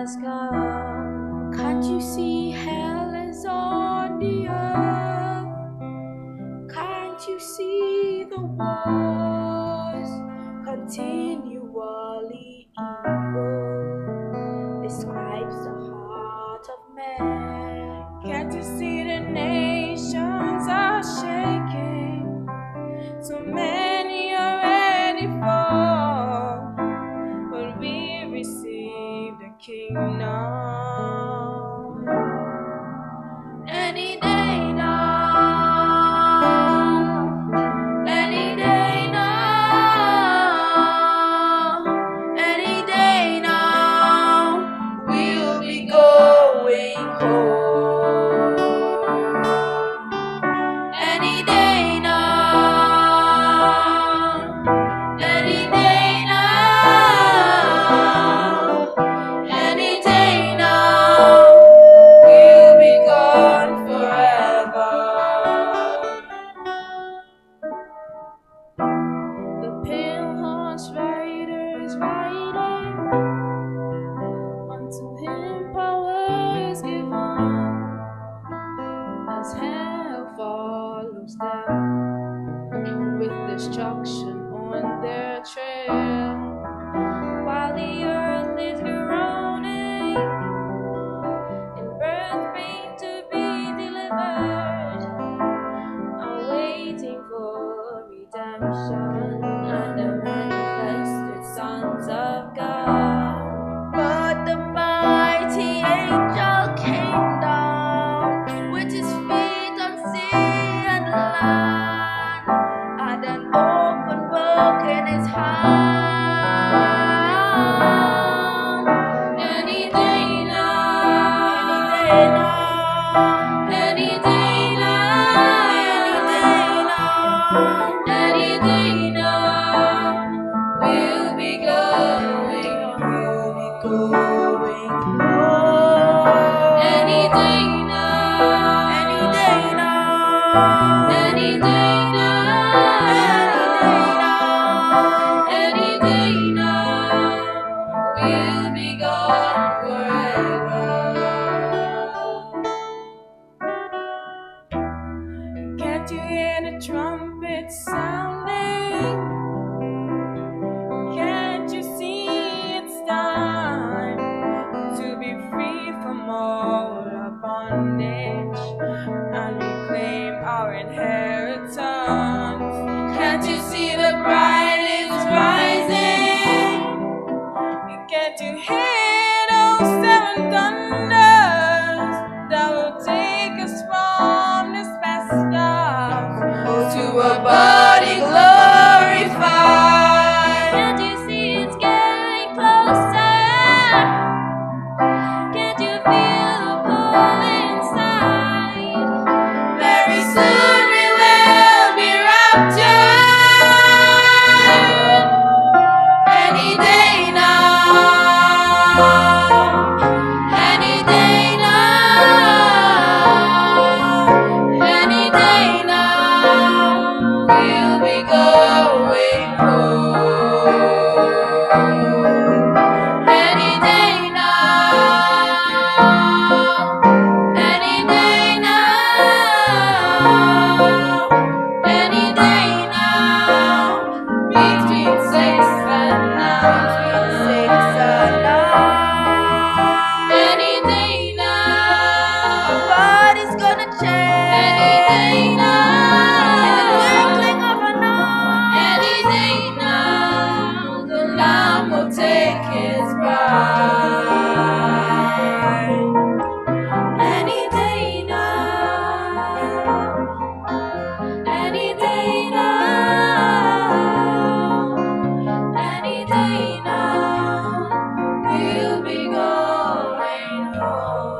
has come. Can't you see hell is on the earth? Can't you see the wars continually evil describes the heart of man? Can't you see the nations are shaking? So many are ready for, but we receive the kingdom any day now, any day now, any day now, we'll be going home. Any day now, any day now, any day now, we'll be gone forever. The pale horse rider is riding, unto him power is given, as hell follows death, with destruction on their trail, while the earth is groaning in birth pain to be delivered, awaiting for redemption and the manifested sons of God. But the mighty angel came down with his feet on sea and land, and an open book in his hand. Any day now, any day now, any day now, we'll be going home. Any day now, any day now, any day now, any day now, we'll be gone forever. Can't you hear the trumpet sounding? Can't you see it's time to be free from all our bondage and reclaim our inheritance? Can't you see the bride is rising? Can't you hear those seven thunders that will take us from this best stuff to a body glorified? Can't you see it's getting closer? Can't you feel the pull inside? Very soon we will be raptured. Any day now, any day now, any day now, we'll be going home. Any day now, any day now, any day now, between 6 and 9, between 6 and 9. Any day now, what is gonna change? Any day now, in the twinkling of an eye. Any day now, the Lamb will take his bride. Any day now, any day now, any day now, we'll be going home.